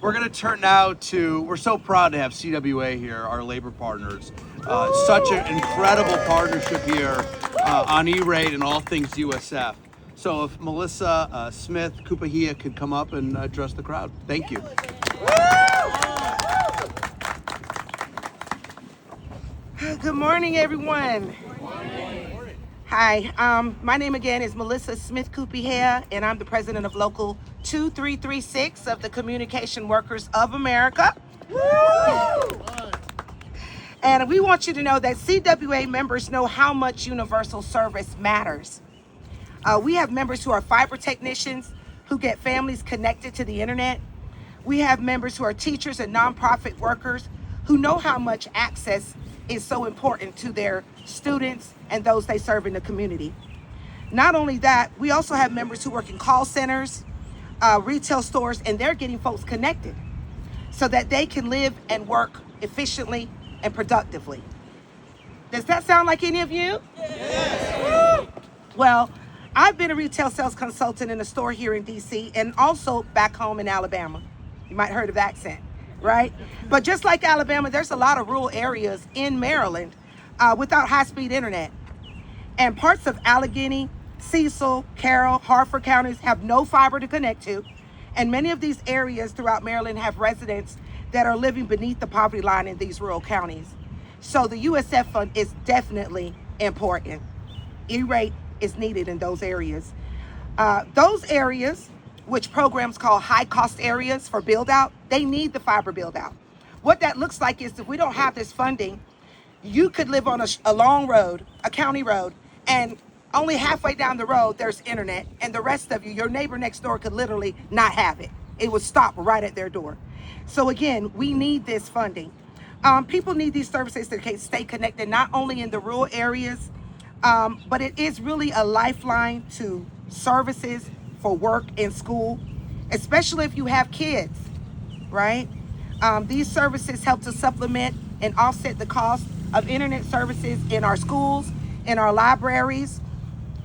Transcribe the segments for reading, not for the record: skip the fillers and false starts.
We're going to turn now to, we're so proud to have CWA here, our labor partners. Such an incredible partnership here on E-rate and all things USF. So if Melissa Smith-Kupihea could come up and address the crowd. Thank you. Good morning, everyone. Hi, my name again is Melissa Smith-Kupihea, and I'm the president of Local 2336 of the Communication Workers of America. And we want you to know that CWA members know how much universal service matters. We have members who are fiber technicians who get families connected to the internet. We have members who are teachers and nonprofit workers who know how much access is so important to their students and those they serve in the community. Not only that, we also have members who work in call centers, retail stores, and they're getting folks connected so that they can live and work efficiently and productively. Does that sound like any of you? Yes. Well, I've been a retail sales consultant in a store here in DC and also back home in Alabama. You might have heard of the accent, right? But just like Alabama, there's a lot of rural areas in Maryland without high-speed internet. And parts of Allegheny, Cecil, Carroll, Harford counties have no fiber to connect to. And many of these areas throughout Maryland have residents that are living beneath the poverty line in these rural counties. So the USF fund is definitely important. E-rate is needed in those areas. Those areas, which programs call high-cost areas for build-out, they need the fiber build-out. What that looks like is if we don't have this funding, you could live on a long road, a county road, and only halfway down the road there's internet, and the rest of you, your neighbor next door, could literally not have it. It would stop right at their door. So again, we need this funding. People need these services to stay connected, not only in the rural areas, but it is really a lifeline to services for work and school, especially if you have kids, right? These services help to supplement and offset the cost of internet services in our schools, in our libraries,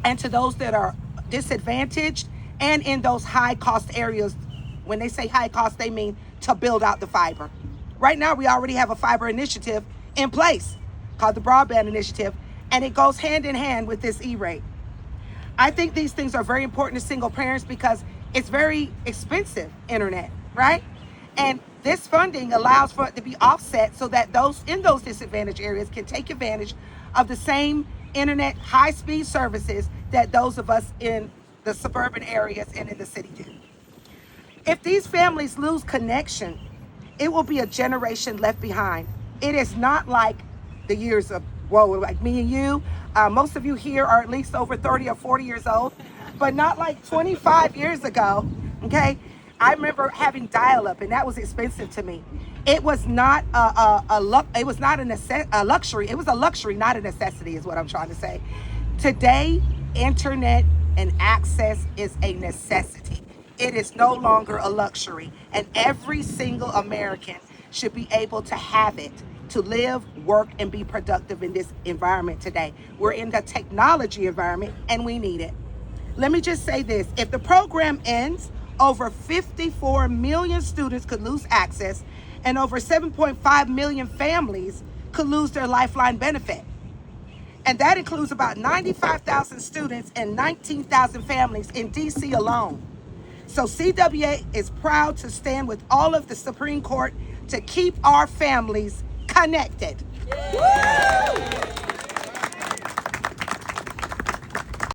and to those that are disadvantaged and in those high cost areas. When they say high cost, they mean to build out the fiber. Right now, we already have a fiber initiative in place called the Broadband Initiative, and it goes hand in hand with this E-rate. I think these things are very important to single parents because it's very expensive internet, right? And this funding allows for it to be offset so that those in those disadvantaged areas can take advantage of the same internet high-speed services that those of us in the suburban areas and in the city do. If these families lose connection, it will be a generation left behind. It is not like the years of, like me and you. Most of you here are at least over 30 or 40 years old, but not like 25 years ago, okay? I remember having dial-up, and that was expensive to me. It was not a luxury. It was a luxury, not a necessity, is what I'm trying to say. Today, internet and access is a necessity. It is no longer a luxury, and every single American should be able to have it to live, work, and be productive in this environment today. We're in the technology environment, and we need it. Let me just say this. If the program ends, over 54 million students could lose access, and over 7.5 million families could lose their Lifeline benefit. And that includes about 95,000 students and 19,000 families in DC alone. So CWA is proud to stand with all of the Supreme Court to keep our families connected. Yeah.